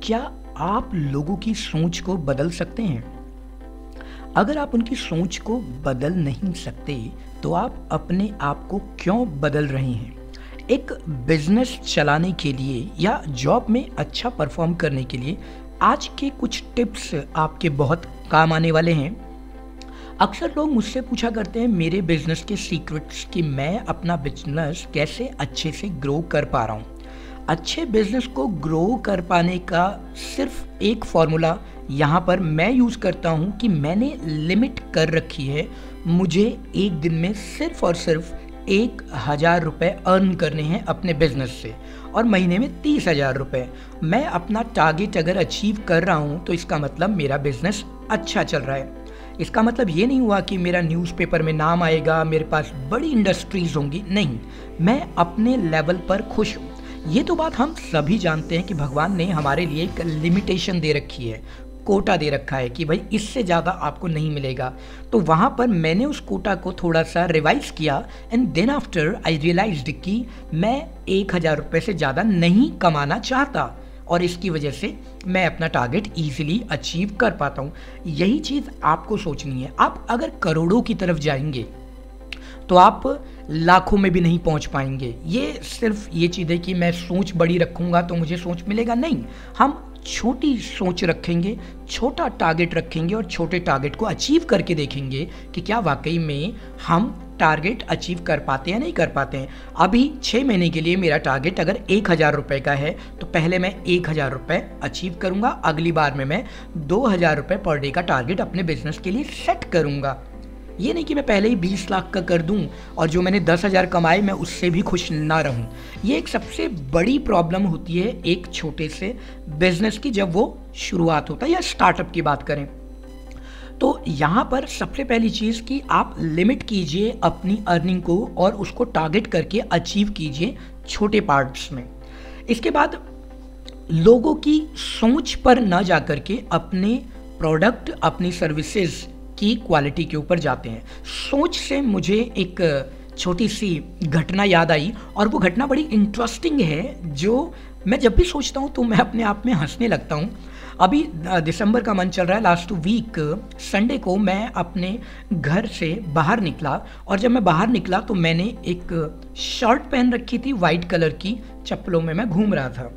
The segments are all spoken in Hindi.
क्या आप लोगों की सोच को बदल सकते हैं? अगर आप उनकी सोच को बदल नहीं सकते, तो आप अपने आप को क्यों बदल रहे हैं? एक बिजनेस चलाने के लिए या जॉब में अच्छा परफॉर्म करने के लिए आज के कुछ टिप्स आपके बहुत काम आने वाले हैं। अक्सर लोग मुझसे पूछा करते हैं मेरे बिजनेस के सीक्रेट्स कि मैं अपना बिजनेस कैसे अच्छे से ग्रो कर पा रहा हूँ। अच्छे बिजनेस को ग्रो कर पाने का सिर्फ एक फॉर्मूला यहाँ पर मैं यूज़ करता हूँ कि मैंने लिमिट कर रखी है। मुझे एक दिन में सिर्फ और सिर्फ 1,000 रुपये अर्न करने हैं अपने बिजनेस से और महीने में 30,000 रुपये। मैं अपना टारगेट अगर अचीव कर रहा हूँ तो इसका मतलब मेरा बिजनेस अच्छा चल रहा है। इसका मतलब ये नहीं हुआ कि मेरा न्यूज़पेपर में नाम आएगा, मेरे पास बड़ी इंडस्ट्रीज होंगी, नहीं, मैं अपने लेवल पर खुश हूँ। ये तो बात हम सभी जानते हैं कि भगवान ने हमारे लिए एक लिमिटेशन दे रखी है, कोटा दे रखा है कि भाई इससे ज़्यादा आपको नहीं मिलेगा। तो वहाँ पर मैंने उस कोटा को थोड़ा सा रिवाइज किया and then after I realised कि मैं 1,000 रुपये से ज़्यादा नहीं कमाना चाहता और इसकी वजह से मैं अपना टारगेट ईजिली अचीव कर पाता हूँ। यही चीज़ आपको सोचनी है। आप अगर करोड़ों की तरफ जाएंगे तो आप लाखों में भी नहीं पहुंच पाएंगे। ये सिर्फ ये चीज़ है कि मैं सोच बड़ी रखूंगा तो मुझे सोच मिलेगा, नहीं। हम छोटी सोच रखेंगे, छोटा टारगेट रखेंगे और छोटे टारगेट को अचीव करके देखेंगे कि क्या वाकई में हम टारगेट अचीव कर पाते हैं, नहीं कर पाते हैं। अभी 6 महीने के लिए मेरा टारगेट अगर 1,000 रुपये का है तो पहले मैं 1,000 रुपये अचीव करूंगा, अगली बार में मैं 2,000 रुपये पर डे का टारगेट अपने बिजनेस के लिए सेट करूंगा। ये नहीं कि मैं पहले ही 20 लाख का कर दूं और जो मैंने 10,000 कमाए मैं उससे भी खुश ना रहूं। ये एक सबसे बड़ी प्रॉब्लम होती है एक छोटे से बिजनेस की, जब वो शुरुआत होता है या स्टार्टअप की बात करें। तो यहाँ पर सबसे पहली चीज़ कि आप लिमिट कीजिए अपनी अर्निंग को और उसको टारगेट करके अचीव कीजिए छोटे पार्ट्स में। इसके बाद लोगों की सोच पर ना जा करके अपने प्रोडक्ट, अपनी सर्विसेज की क्वालिटी के ऊपर जाते हैं। सोच से मुझे एक छोटी सी घटना याद आई और वो घटना बड़ी इंटरेस्टिंग है, जो मैं जब भी सोचता हूँ तो मैं अपने आप में हंसने लगता हूँ। अभी दिसंबर का मंथ चल रहा है, लास्ट वीक संडे को मैं अपने घर से बाहर निकला और जब मैं बाहर निकला तो मैंने एक शर्ट पहन रखी थी, वाइट कलर की चप्पलों में मैं घूम रहा था।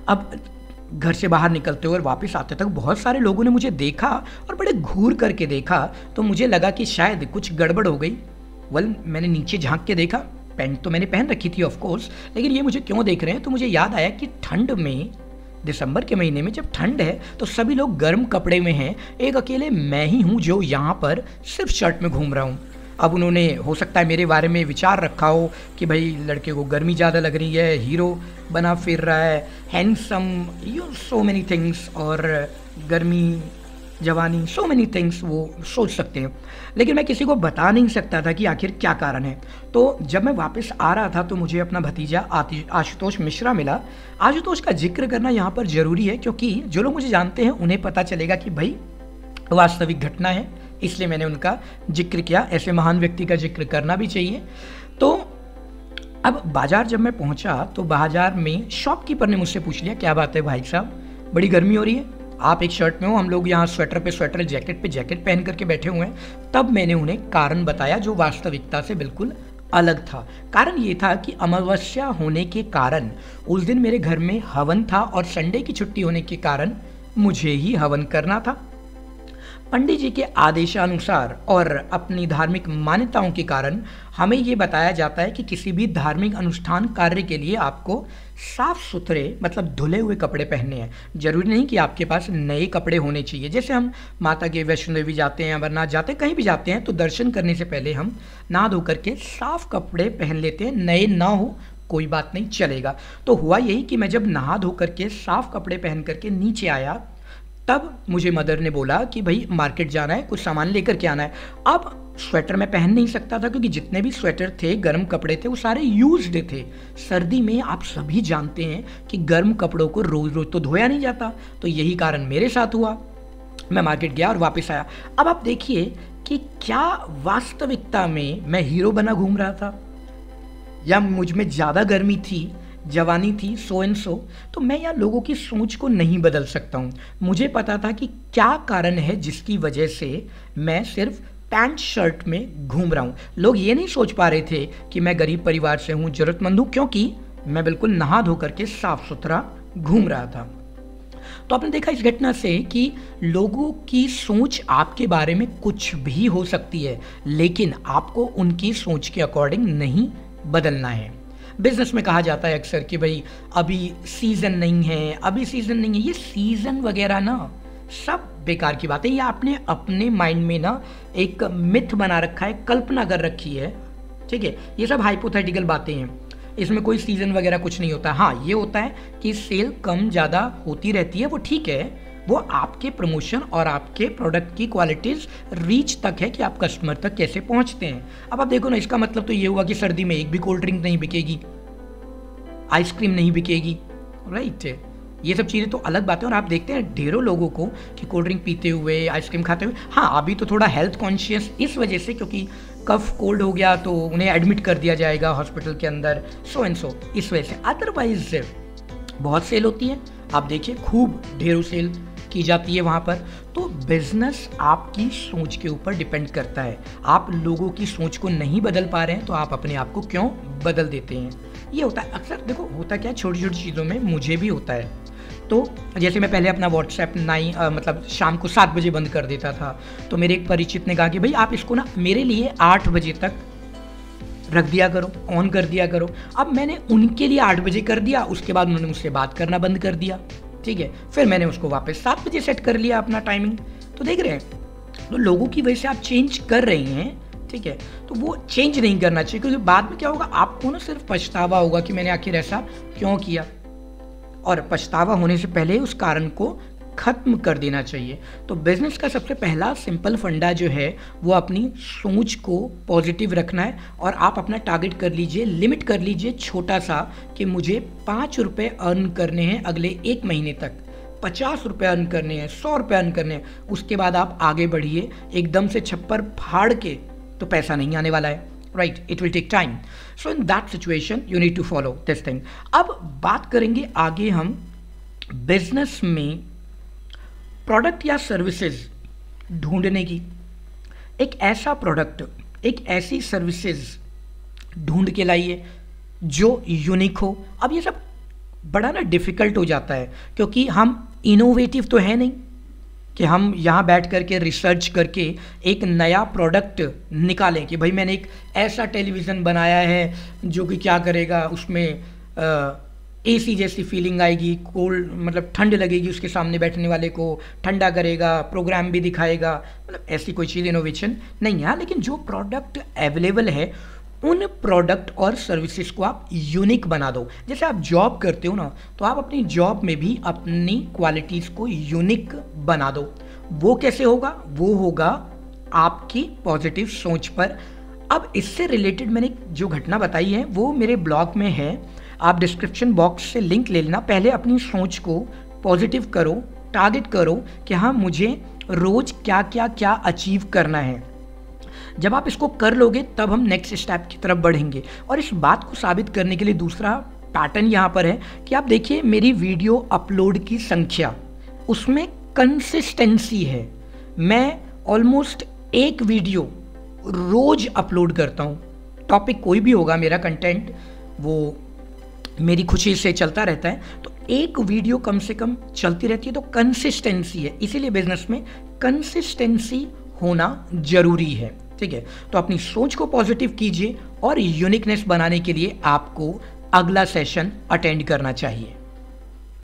अब घर से बाहर निकलते हुए और वापस आते तक बहुत सारे लोगों ने मुझे देखा और बड़े घूर करके देखा, तो मुझे लगा कि शायद कुछ गड़बड़ हो गई। मैंने नीचे झांक के देखा, पैंट तो मैंने पहन रखी थी ऑफ कोर्स, लेकिन ये मुझे क्यों देख रहे हैं। तो मुझे याद आया कि ठंड में, दिसंबर के महीने में जब ठंड है तो सभी लोग गर्म कपड़े में हैं, एक अकेले मैं ही हूँ जो यहाँ पर सिर्फ शर्ट में घूम रहा हूँ। अब उन्होंने हो सकता है मेरे बारे में विचार रखा हो कि भाई लड़के को गर्मी ज़्यादा लग रही है, हीरो बना फिर रहा है, हैंडसम, सो मेनी थिंग्स, और गर्मी, जवानी, सो मेनी थिंग्स वो सोच सकते हैं। लेकिन मैं किसी को बता नहीं सकता था कि आखिर क्या कारण है। तो जब मैं वापस आ रहा था तो मुझे अपना भतीजा आशुतोष मिश्रा मिला। आशुतोष का जिक्र करना यहाँ पर ज़रूरी है क्योंकि जो लोग मुझे जानते हैं उन्हें पता चलेगा कि भाई वास्तविक घटना है, इसलिए मैंने उनका जिक्र किया। ऐसे महान व्यक्ति का जिक्र करना भी चाहिए। तो अब बाजार जब मैं पहुंचा तो बाजार में शॉपकीपर ने मुझसे पूछ लिया, क्या बात है भाई साहब, बड़ी गर्मी हो रही है, आप एक शर्ट में हो, हम लोग यहाँ स्वेटर पे स्वेटर, जैकेट पे जैकेट पहन करके बैठे हुए हैं। तब मैंने उन्हें कारण बताया जो वास्तविकता से बिल्कुल अलग था। कारण ये था कि अमावस्या होने के कारण उस दिन मेरे घर में हवन था और संडे की छुट्टी होने के कारण मुझे ही हवन करना था। पंडित जी के आदेशानुसार और अपनी धार्मिक मान्यताओं के कारण हमें ये बताया जाता है कि किसी भी धार्मिक अनुष्ठान कार्य के लिए आपको साफ सुथरे, मतलब धुले हुए कपड़े पहनने हैं। जरूरी नहीं कि आपके पास नए कपड़े होने चाहिए। जैसे हम माता के वैष्णो देवी जाते हैं, अमरनाथ जाते हैं, कहीं भी जाते हैं तो दर्शन करने से पहले हम नहा धो करके साफ कपड़े पहन लेते हैं। नए ना हो कोई बात नहीं, चलेगा। तो हुआ यही कि मैं जब नहा धो करके साफ कपड़े पहन करके नीचे आया तब मुझे मदर ने बोला कि भाई मार्केट जाना है, कुछ सामान लेकर के आना है। अब स्वेटर मैं पहन नहीं सकता था क्योंकि जितने भी स्वेटर थे, गर्म कपड़े थे, वो सारे यूज्ड थे। सर्दी में आप सभी जानते हैं कि गर्म कपड़ों को रोज रोज तो धोया नहीं जाता, तो यही कारण मेरे साथ हुआ। मैं मार्केट गया और वापस आया। अब आप देखिए कि क्या वास्तविकता में मैं हीरो बना घूम रहा था या मुझ में ज़्यादा गर्मी थी जवानी थी सो एंड सो, तो मैं यहाँ लोगों की सोच को नहीं बदल सकता हूँ। मुझे पता था कि क्या कारण है जिसकी वजह से मैं सिर्फ पैंट शर्ट में घूम रहा हूँ। लोग ये नहीं सोच पा रहे थे कि मैं गरीब परिवार से हूँ, जरूरतमंद हूँ, क्योंकि मैं बिल्कुल नहा धो करके साफ सुथरा घूम रहा था। तो आपने देखा इस घटना से कि लोगों की सोच आपके बारे में कुछ भी हो सकती है, लेकिन आपको उनकी सोच के अकॉर्डिंग नहीं बदलना है। बिजनेस में कहा जाता है अक्सर कि भाई अभी सीजन नहीं है, अभी सीजन नहीं है। ये सीजन वगैरह ना सब बेकार की बात है। ये आपने अपने माइंड में ना एक मिथ बना रखा है, कल्पना कर रखी है, ठीक है। ये सब हाइपोथेटिकल बातें हैं, इसमें कोई सीजन वगैरह कुछ नहीं होता। हाँ, ये होता है कि सेल कम ज़्यादा होती रहती है, वो ठीक है, वो आपके प्रमोशन और आपके प्रोडक्ट की क्वालिटीज़ रीच तक है कि आप कस्टमर तक कैसे पहुंचते हैं। अब आप देखो ना, इसका मतलब तो ये हुआ कि सर्दी में एक भी कोल्ड ड्रिंक नहीं बिकेगी, आइसक्रीम नहीं बिकेगी, राइट। ये सब चीज़ें तो अलग बातें। और आप देखते हैं ढेरों लोगों को कि कोल्ड ड्रिंक पीते हुए, आइसक्रीम खाते हुए। हाँ, अभी तो थोड़ा हेल्थ कॉन्शियस इस वजह से, क्योंकि कफ कोल्ड हो गया तो उन्हें एडमिट कर दिया जाएगा हॉस्पिटल के अंदर, सो एंड सो, इस वजह से। अदरवाइज बहुत सेल होती है, आप देखिए खूब ढेरों सेल की जाती है वहाँ पर। तो बिजनेस आपकी सोच के ऊपर डिपेंड करता है। आप लोगों की सोच को नहीं बदल पा रहे हैं तो आप अपने आप को क्यों बदल देते हैं। ये होता है अक्सर। देखो होता क्या है, छोटी छोटी चीज़ों में मुझे भी होता है। तो जैसे मैं पहले अपना व्हाट्सएप मतलब शाम को 7 बजे बंद कर देता था, तो मेरे एक परिचित ने कहा कि भाई आप इसको ना मेरे लिए 8 बजे तक रख दिया करो, ऑन कर दिया करो। अब मैंने उनके लिए 8 बजे कर दिया, उसके बाद उन्होंने मुझसे बात करना बंद कर दिया, ठीक है। फिर मैंने उसको वापस 7 बजे सेट कर लिया अपना टाइमिंग। तो देख रहे हैं, तो लोगों की वजह से आप चेंज कर रहे हैं, ठीक है। तो वो चेंज नहीं करना चाहिए, क्योंकि बाद में क्या होगा, आपको ना सिर्फ पछतावा होगा कि मैंने आखिर ऐसा क्यों किया। और पछतावा होने से पहले उस कारण को खत्म कर देना चाहिए। तो बिजनेस का सबसे पहला सिंपल फंडा जो है वो अपनी सोच को पॉजिटिव रखना है। और आप अपना टारगेट कर लीजिए, लिमिट कर लीजिए छोटा सा, कि मुझे 5 रुपये अर्न करने हैं अगले 1 महीने तक, 50 रुपये अर्न करने हैं, 100 रुपये अर्न करने हैं। उसके बाद आप आगे बढ़िए। एकदम से छप्पर फाड़ के तो पैसा नहीं आने वाला है, right? It will take time. So in that situation you need to follow this thing. अब बात करेंगे आगे हम बिजनेस में प्रोडक्ट या सर्विसेज ढूंढने की। एक ऐसा प्रोडक्ट, एक ऐसी सर्विसेज ढूंढ के लाइए जो यूनिक हो। अब ये सब बड़ा ना डिफिकल्ट हो जाता है, क्योंकि हम इनोवेटिव तो है नहीं कि हम यहाँ बैठ करके रिसर्च करके एक नया प्रोडक्ट निकालें कि भाई मैंने एक ऐसा टेलीविज़न बनाया है जो कि क्या करेगा, उसमें एसी जैसी फीलिंग आएगी, कोल्ड मतलब ठंड लगेगी, उसके सामने बैठने वाले को ठंडा करेगा, प्रोग्राम भी दिखाएगा। मतलब ऐसी कोई चीज़ इनोवेशन नहीं है। लेकिन जो प्रोडक्ट अवेलेबल है उन प्रोडक्ट और सर्विसेज को आप यूनिक बना दो। जैसे आप जॉब करते हो ना, तो आप अपनी जॉब में भी अपनी क्वालिटीज़ को यूनिक बना दो। वो कैसे होगा? वो होगा आपकी पॉजिटिव सोच पर। अब इससे रिलेटेड मैंने जो घटना बताई है वो मेरे ब्लॉग में है, आप डिस्क्रिप्शन बॉक्स से लिंक ले लेना। पहले अपनी सोच को पॉजिटिव करो, टारगेट करो कि हाँ मुझे रोज़ क्या क्या क्या अचीव करना है। जब आप इसको कर लोगे तब हम नेक्स्ट स्टेप की तरफ बढ़ेंगे। और इस बात को साबित करने के लिए दूसरा पैटर्न यहाँ पर है कि आप देखिए मेरी वीडियो अपलोड की संख्या, उसमें कंसिस्टेंसी है। मैं ऑलमोस्ट एक वीडियो रोज अपलोड करता हूँ। टॉपिक कोई भी होगा, मेरा कंटेंट वो मेरी खुशी से चलता रहता है, तो एक वीडियो कम से कम चलती रहती है। तो कंसिस्टेंसी है, इसीलिए बिजनेस में कंसिस्टेंसी होना जरूरी है, ठीक है। तो अपनी सोच को पॉजिटिव कीजिए और यूनिकनेस बनाने के लिए आपको अगला सेशन अटेंड करना चाहिए।